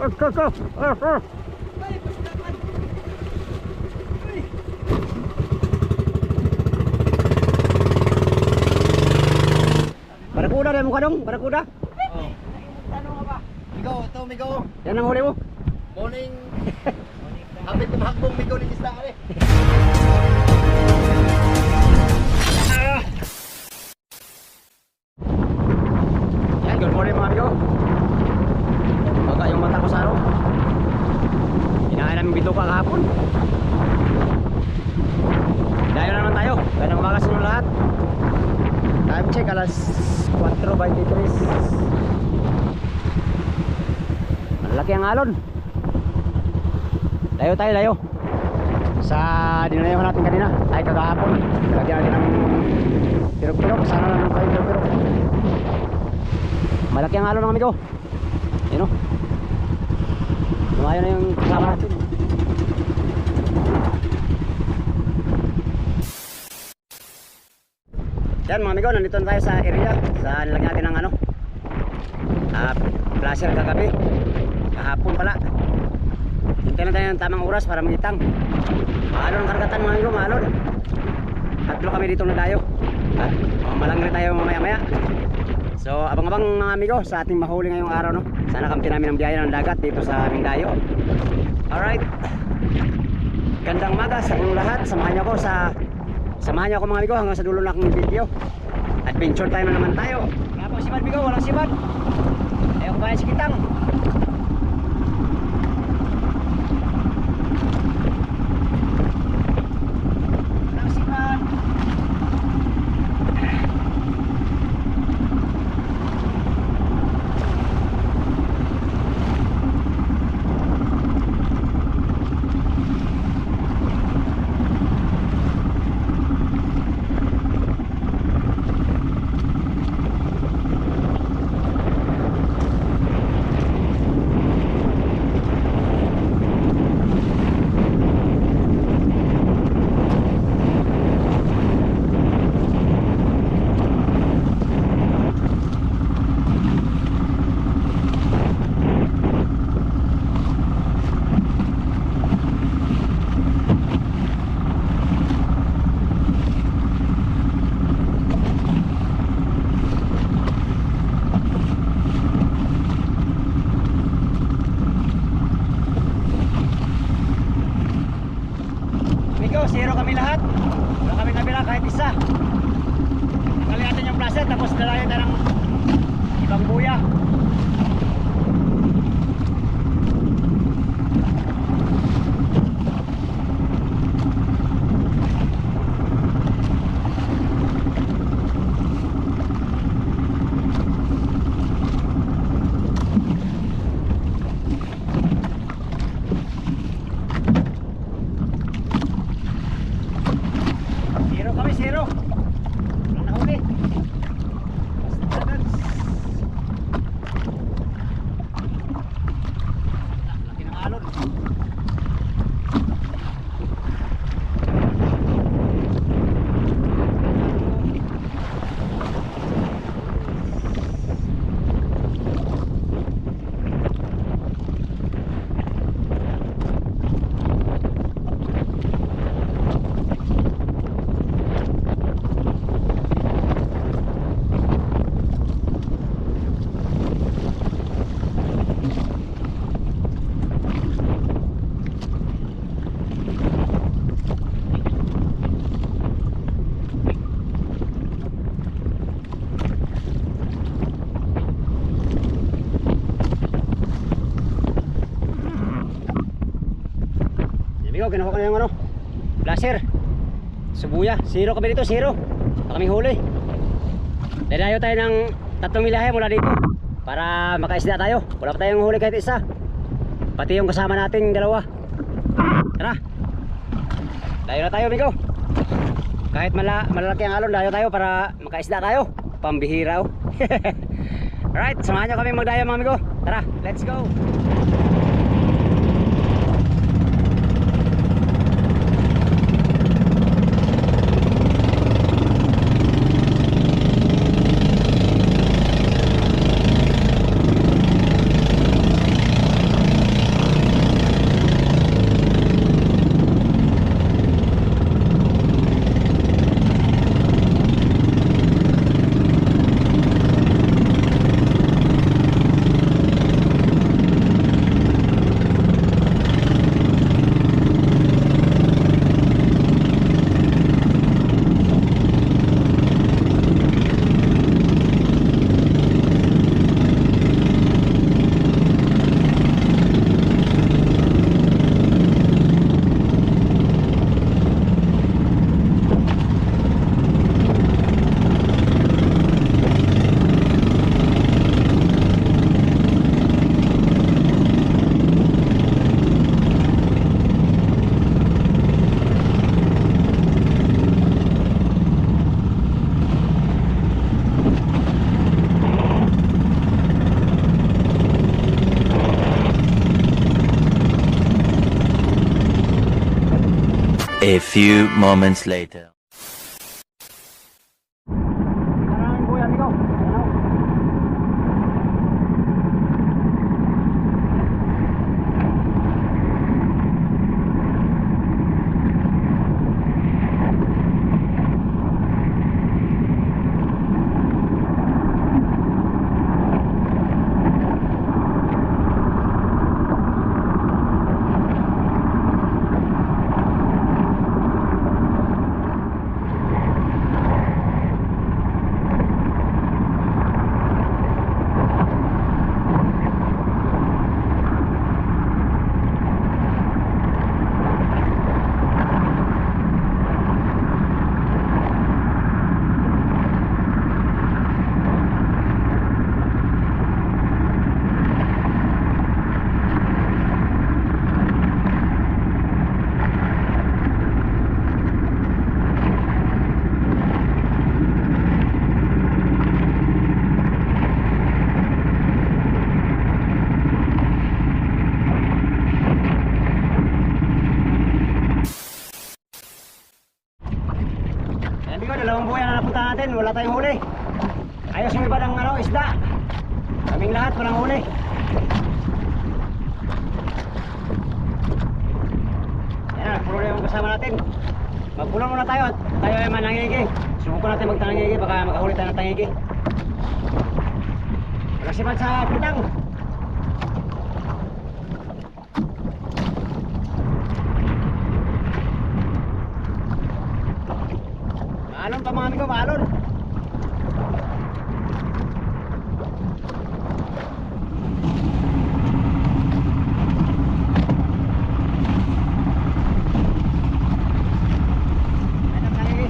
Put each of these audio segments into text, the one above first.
Barakuda na mukha dong, barakuda. Oh. Ano nga ba? Migo, ito migo. Yan ang huli mo. Morning. Hapit na hakbong migo ni isda ka eh. Yan, good morning mga amigo. Baga yung mata ko sa araw. Hinahin namin bito ka kahapon. Dayo na naman tayo. Gandang umaga sa inyo lahat. Time check alas 4:23. Malaki ang alon. Layo tayo, layo. Sa dinalayahan natin kanina, ay kagahapon. Lagyan natin ng pirok-pirok. Sana naman kayo pirok-pirok. Malaki ang alon ng amigo. Yun o. Lumayo na yung kasama natin. Yan mga amigo, nandito na tayo sa area. Sa nilagyan natin ng ano, flasher kagabi. Kahapon pala. Hintayin na tayo ng tamang oras para mangitang. Maalon ang karagatan mga amigo, maalon. Tatlo kami dito na tayo. At malangri tayo mamaya maya. So abang-abang mga amigo sa ating mahuli ngayong araw, no? Sana kamti namin ang biyaya ng dagat dito sa aming dayo. Alright. Gandang umaga sa inyong lahat. Samahan niyo ako mga amigo hanggang sa dulo ng aking video. Adventure time na naman tayo. Wala pang sibad amigo, walang sibad. Ayaw ko bayan si Kitang. Walang sibad. Zero kami lahat. Wala kami nabila kahit isa. Nakaliatan yung plaza tapos dalayan tayo ng ibang buya. Zero. Walang nahuli. Basta talagang laki ng alon. Amigo, kinuha ko na yung ano, flasher. Subuya, zero kami dito, zero. Baka kami huli. Dadayo tayo ng 3 milahe mula dito para makaisda tayo. Wala pa tayong huli kahit isa. Pati yung kasama nating dalawa. Tara. Dayo na tayo amigo. Kahit malalaki ang alon, dayo tayo para makaisda tayo. Pambihira oh. Alright, samahan nyo kami magdayo mga amigo. Tara, let's go. A few moments later. Maraming buhay, amigo. Ano? Amigo, dalawang buhay na napunta natin. Wala tayong huli. Ayos yung iba ng isda. Kaming lahat walang huli. Yan, puro na yung kasama natin. Magpulang muna tayo at tayo ay manangigi. Subukan natin magtangigi, baka makahuli tayo ng tangigi. Walang sipad sa pitang. Maalon pa mga amigo, maalon. Ayan ang tangigi.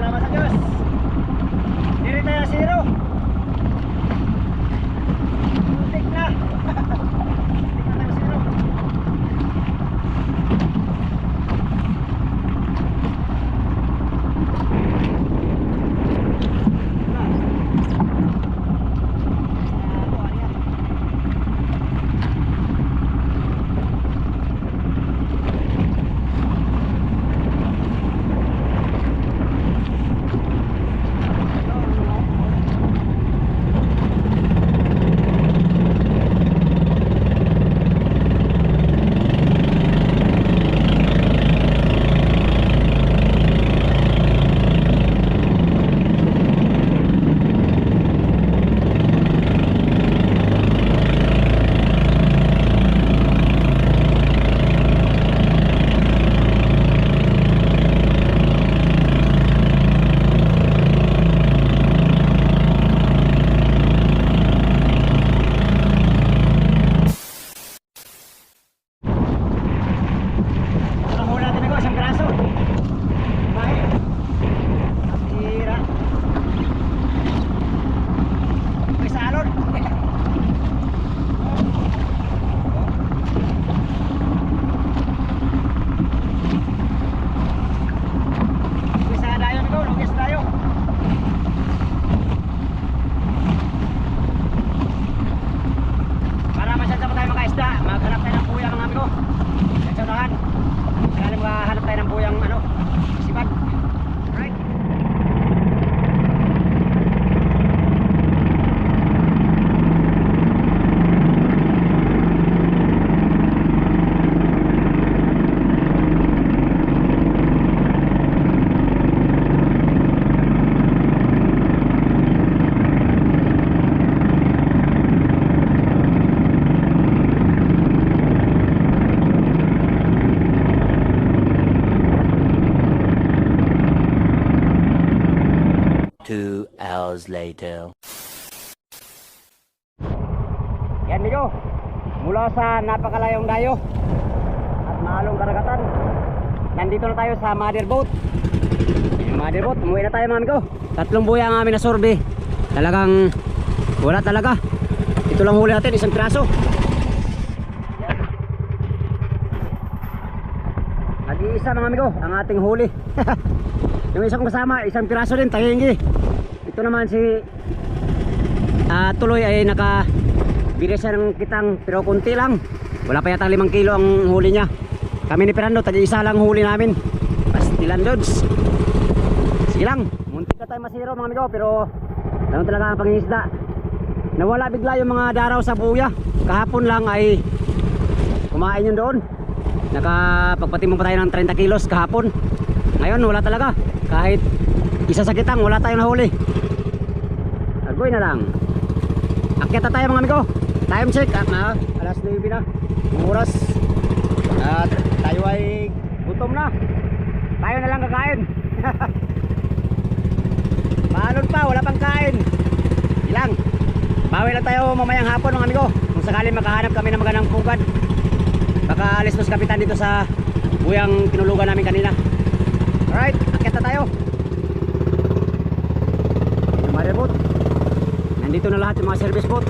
salamat sa Diyos. Diri tayo na zero. Muntik na. Muntik na tayo na zero. Hours later. Yan Migo, mula sa napakalayong dayo at mahalong karagatan, nandito na tayo sa mother boat. Yung mother boat, umuwi na tayo mga amigo. 3 buya ang amin na sorbe. Talagang wala talaga. Ito lang huli natin, isang piraso. Nag-iisa mga amigo ang ating huli. Yung isa kong kasama, isang piraso din, tahingi. Ito naman si Tuloy ay nakabili siya ng kitang pero kunti lang. Wala pa yata 5 kilo ang huli niya. Kami ni Fernando, tag-isa lang huli namin. Pastilan loads. Sige lang, muntik na tayo masiro mga amigo, pero ganun talaga ang pangingisda. Nawala bigla yung mga daraw sa buya. Kahapon lang ay kumain yun doon. Nakapagpatimong pa tayo ng 30 kilos kahapon. Ngayon wala talaga. Kahit isa sa kitang, wala tayong nahuli. Agoy na lang. Akyat na tayo mga amigo. Time check at alas 9 na ang oras. At tayo ay gutom na. Tayo na lang kakain. Maalon pa, wala pang kain. Ilang. Bawi lang tayo mamayang hapon mga amigo. Kung sakali makahanap kami ng magandang pugad. Baka alis nos kapitan dito sa buyang tinulugan namin kanina. Alright, akyat na tayo. Yung mother boat. Nandito na lahat yung mga service boat.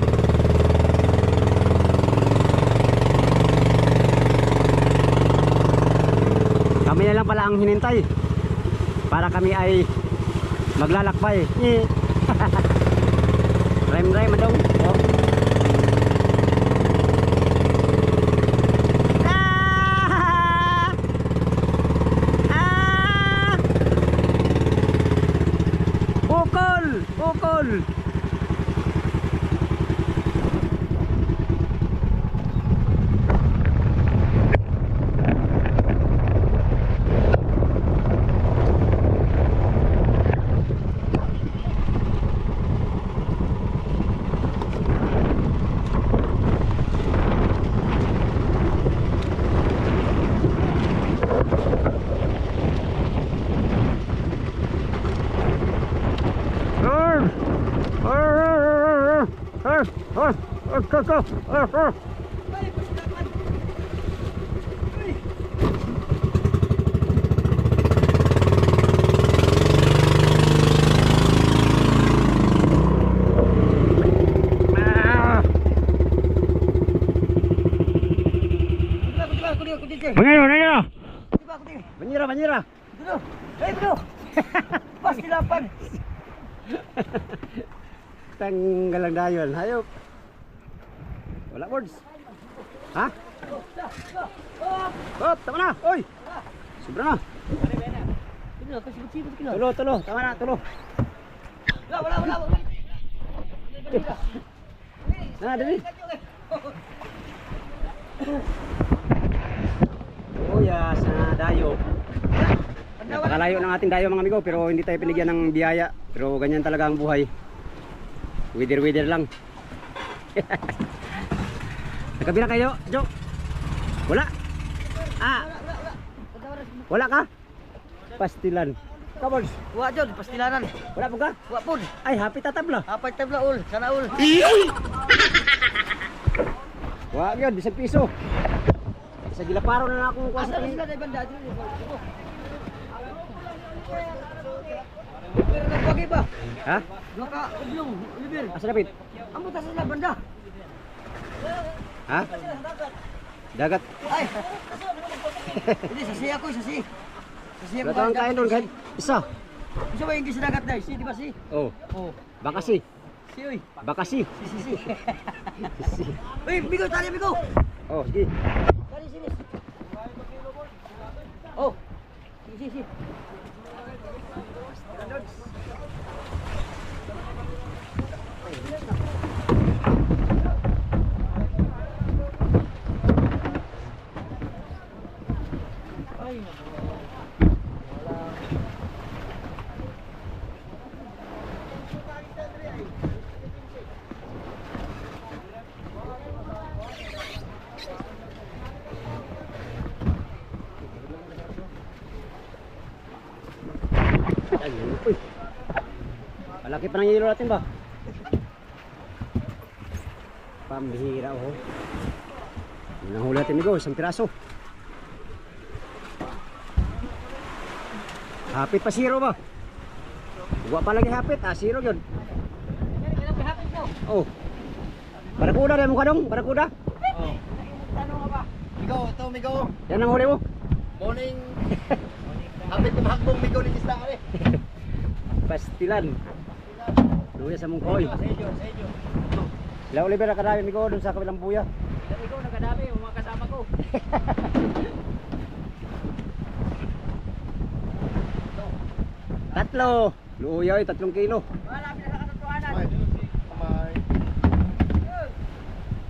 Kami na lang pala ang hinintay para kami ay maglalakbay. Rem madong. Oh. Bukol. Go. banyera. Bro, hey bro. Pastilapan. Tanggal ang dayon. Hayop. Wala boards. Ha? Oh, tama na. Oy. Sobra na. Tulo, tulo. Tama na, tulo. Wala. Na, dali. Oh, yes, na dayo. Napakalayo ng ating dayo mga amigo, pero hindi tayo pinigyan ng biyaya. Pero ganyan talaga ang buhay. Wither lang. Nagkabila kayo, Jo? Wala? Ah. Wala ka? Pastilan. Kabons. Wa jud pastilanan. Wala po ka? Wa pud. Ay, happy tatabla. Apay tabla ul, sana ul. Wala yun, 10 piso. Sa gilaparo na akong kuha sa Asa tingin. sila dai banda dito. Pero nagwagi ba? Ha? Naka ublong, Oliver. Asa David? Amo ta sila banda. Ha? Dagat. Ay. Ini sasi ako, sasi. Sasi ako. Wala tayong kain doon kahit isa. Isa ba yung gisdagat dai? Si di ba si? Oh, Oh. bakasi. Si uy. Bakasi. Si. Uy, bigo tali bigo. Oh, sige. Tali sini. Oh. Si. Ayun, uy. Malaki pa ng yelo natin ba? Pambihira oh. Nahuli natin amigo, isang piraso. Hapit pa zero ba? Huwag pa lagi hapit, zero yun. Oh. Barakuda na mo ka dong, barakuda. Oh. Tanong ka ba? Migo, ito migo. Yan ang huli mo. Morning. Hapit na hakbong migo ni isda kare. Pastilan. Luya sa mong koy. Sejo. Sila Oliver nakadami amigo dun sa kabilang buya. Ikaw nakadami, yung mga kasama ko. Tatlo. Luya oy, 3 kilo. Wala pinaka katotohanan. Kamay.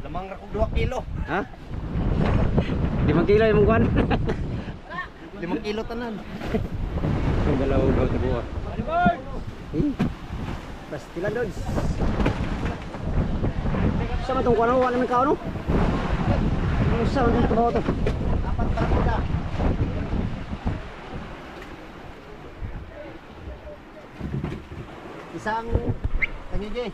Lamang ra kog 2 kilo. Ha? 5 kilo yung mong kuhan. 5 kilo tanan. Ang dalaw daw sa buha. Pastilan doon. Sama itong kuhan, wala naman kao no? Ano sa mga ito ba ito? Apat barakuda. Isang kanije.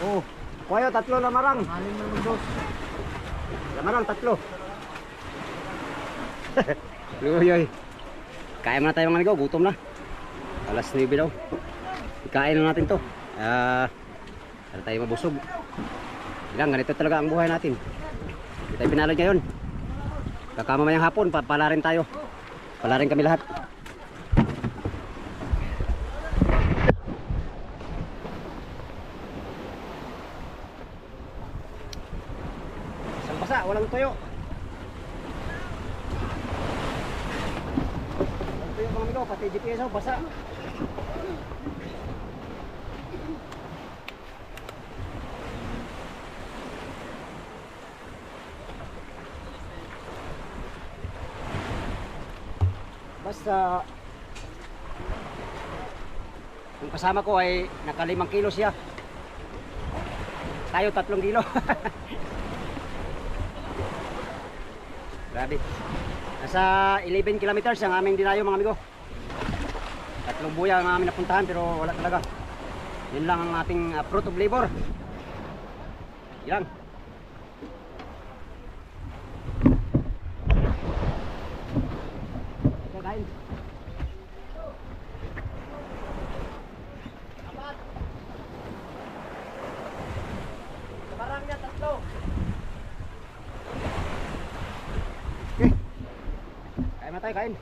Oo. Kuya, 3 lamarang. Halin man dos. Lamarang 3. Luyoy. Kain muna tayo mga ligaw, gutom na. Alas 9 daw. Ikain na natin to. Para tayo mabusog. Ilang, ganito talaga ang buhay natin. Hindi tayo pinalad ngayon. Kakamamayang hapon, pala rin tayo. Pala rin kami lahat. Isang basa, walang tuyo. Walang tuyo mga amigo, pati GPS ako, basa. Basta yung kasama ko ay naka 5 kilo siya. Tayo 3 kilo. Grabe. Nasa 11 kilometers ang aming dinayo mga amigo. 3 buya ang aming napuntahan pero wala talaga. Yun lang ang ating fruit of labor. Yan. Kain. Barang niya 3. Okay. tayo kain.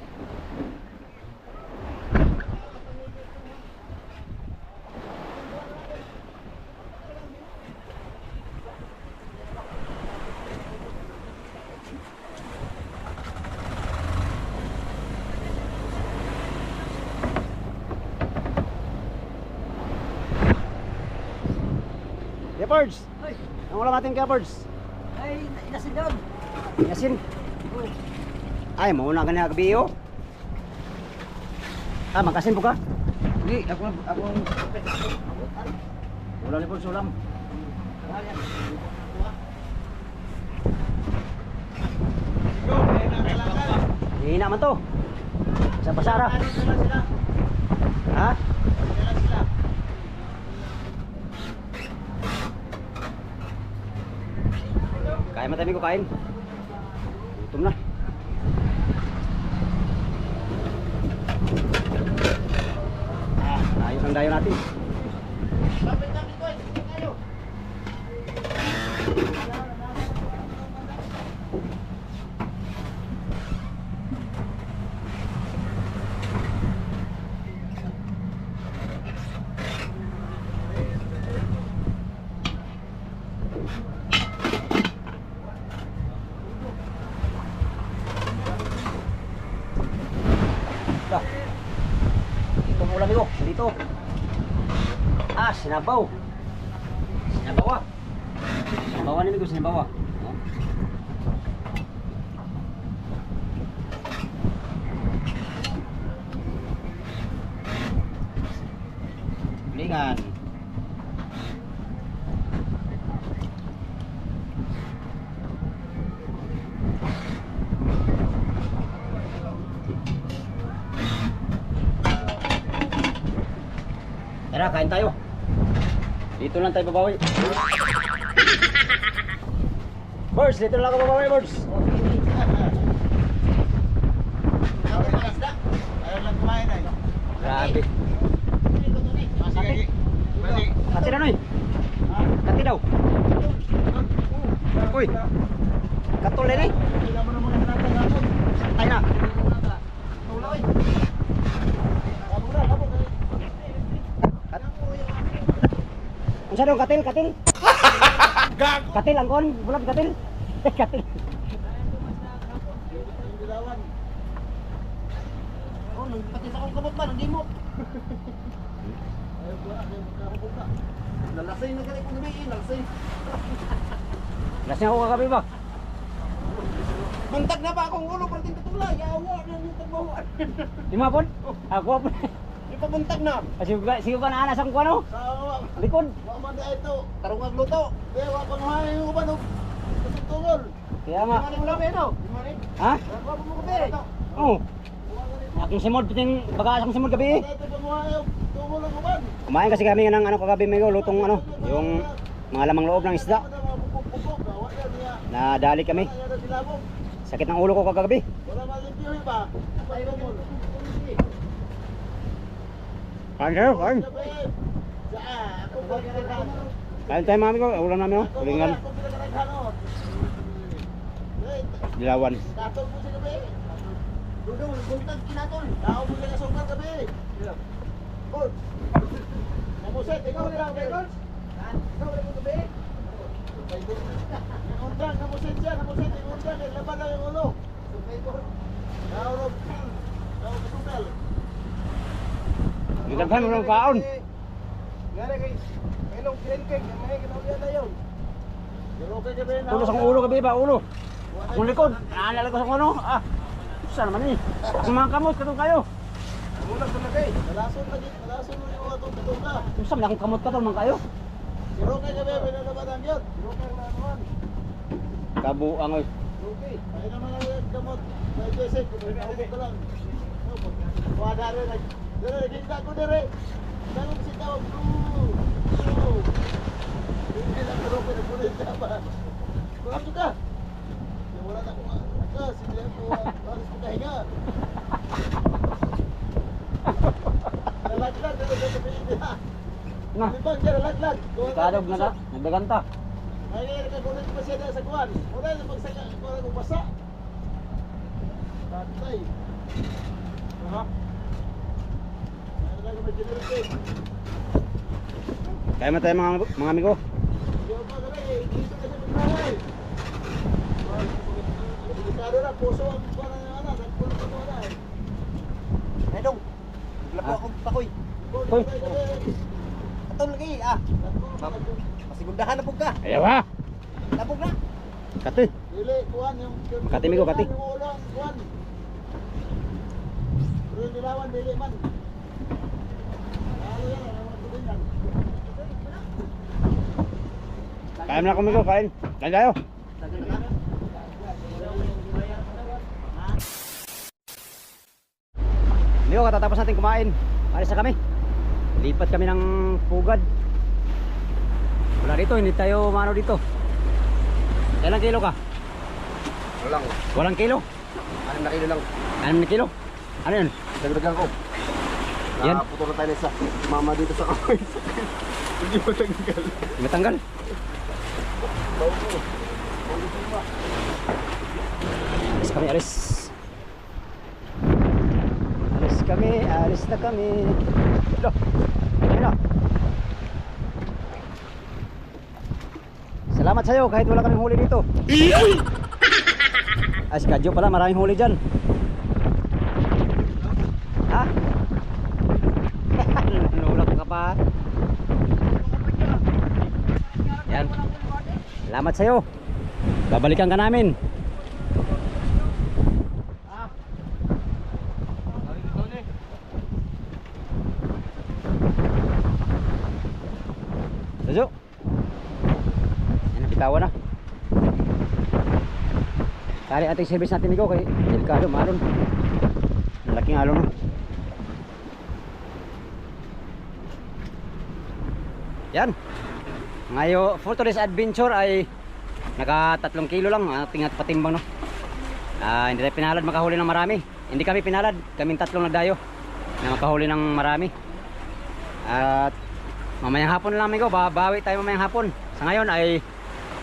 Kepards! Ay, Ang ulam natin, Kepards? ay, inasin doon. Yasin. Ay, mauna ka na gabi oh. Ah, magkasin po ka? Hindi, ako Ulam ni Paul, ulam. Hihina man to. Sa pasara. Ha? Kain matami ko kain. Gutom na. Ayos ang dayo natin. Dah. Ito ang ulam ko. Dito. Ah, sinabaw. Sinabaw ah. Sinabawan ni ko sinabaw ah. Oh. Lingan. Tara, kain tayo. Dito lang tayo babawi. Birds, dito lang ako babawi, Birds. Grabe. Kati na, Noy. Kati daw. Uy. Katol din eh. Tayo na. Unsa daw katil, katil? Katil ang kon, bulag katil. Katil. Oh, nagpakita akong kamot ba, hindi mo. Nalasay na galing kong gabi, nalasay. Lasing ako kagabi ba? Buntag na ba akong ulo, pero tinutula, yawa na yung tagbawan. Di mo po? Ako po. Di pa buntag na. Sige ka na anas ang kuano? Sa Likod. wak man di ito, tarong agluto. Di, wak pa nga yung uban, tungol. Kaya nga. Di mo labi, no? Di mo rin. Ha? Wak mo gabi. Oo. Aking simod, piting bagasang simod gabi. Ito pa nga yung tungol ang uban. Kumain kasi kami ng ano kagabi may lutong ano, yung mga lamang loob ng isda. Nadali kami. Sakit ng ulo ko kagabi. Wala malimpyo ba? Kain tayo, kain. Kain tayo mami ko, ulam namin oh. Tulingan, dilawan. Katol mo sa gabi. Dudong, buntag kinatol. Tao mo sa sukar gabi. Gol. Namuset, ikaw lang, Begol. Ikaw lang mo gabi. Inundang, namuset siya, namuset. Inundang, laban lang yung ulo. Naurog. Naurog sukal. Gagaghan mo ng kaon. Gari kay ilong pancake, may kinaulian na yun. Pero okay gabi na. Tulos ang ulo gabi ba, ulo. Akong likod, naalala ko sa kuno. Ah, saan naman eh. Akong mga kamot, katong kayo. Ulag talaga eh. Nalason lagi, nalason mo yung atong tutunga. Saan na akong kamot katong mga kayo. Pero okay gabi, pinalabanan yun. Pero okay na naman. Kabuang oy. Okay, ay naman ang gamot. May Joseph, kung nakabok ka lang. Wala rin, dire, nagkita ko dire. Tanong si tawag, hindi lang pero pinapulit na ba? Kung ka? Wala na akong sige ko, halos ko kahinga. Nalaglag, Na, Libang dyan, nalaglag. kadog na ka, nagdaganta. Ay, ngayon, nakagulit pa siya sa kuwan. Wala na pagsaka, wala kong basa. Tatay. Ha? Ano talaga may generate? Kaya mo tayo mga amigo. Hindi ako gabi, dito kasi magbahay. Delikado na, puso ang parang ano, nagpulot ko na eh. Ay dong. Wala po akong pakoy. Hoy. Atong lagi Pasigundahan na po ka. Ayaw ha. Labog na. Kati. Dili, kuhan yung... Kati, amigo, kati. Yung ulo, ang kuhan. Pero yung dilawan, dili man. Ano yan, ano ko din yan. Kaya mo na kumigo, kain. Kain tayo. Hindi ko, katatapos natin kumain. Alis na kami. Lipat kami ng pugad. Wala dito, hindi tayo mano dito. Ilang kilo ka? Walang. Walang kilo? 6 na kilo lang. 6 na kilo? Ano yun? Dagdagan ko. Yan. Puto na tayo na isa. Mama dito sa kamay. Hindi mo tanggal. Hindi matanggal. Alis kami, alis. Alis kami, alis na kami. Loh, ayun na. Salamat sa'yo kahit wala kaming huli dito. Ah, si Kadyo pala, maraming huli dyan. Ha? Nulak ka pa. Yan. Salamat sa'yo. Babalikan ka namin. Tujo. Yan, bitawan na. Kali ating service natin ikaw kay delikado, malon. Malaking alon no. Yan. Ngayon, for today's adventure ay naka 3 kilo lang ating at patimbang no. Hindi tayo pinalad makahuli ng marami. Hindi kami pinalad, kaming 3 nagdayo na makahuli ng marami. At mamayang hapon lang amigo, babawi tayo mamayang hapon. Sa ngayon ay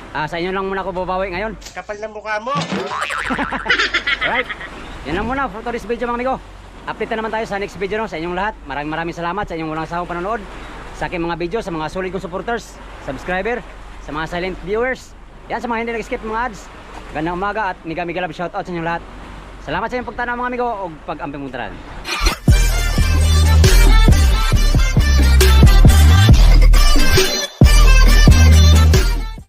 sa inyo lang muna ako babawi ngayon. Kapal ng mukha mo. Alright, yan lang muna for today's video mga amigo. Update na naman tayo sa next video no, sa inyong lahat. Maraming salamat sa inyong walang sawang panonood sa aking mga video, sa mga solid kong supporters, subscriber, sa mga silent viewers, yan sa mga hindi nag-skip mga ads. Gandang umaga at mega love shoutout sa inyong lahat. Salamat sa inyong pagtanaw mga amigo o pag-amping muntaran.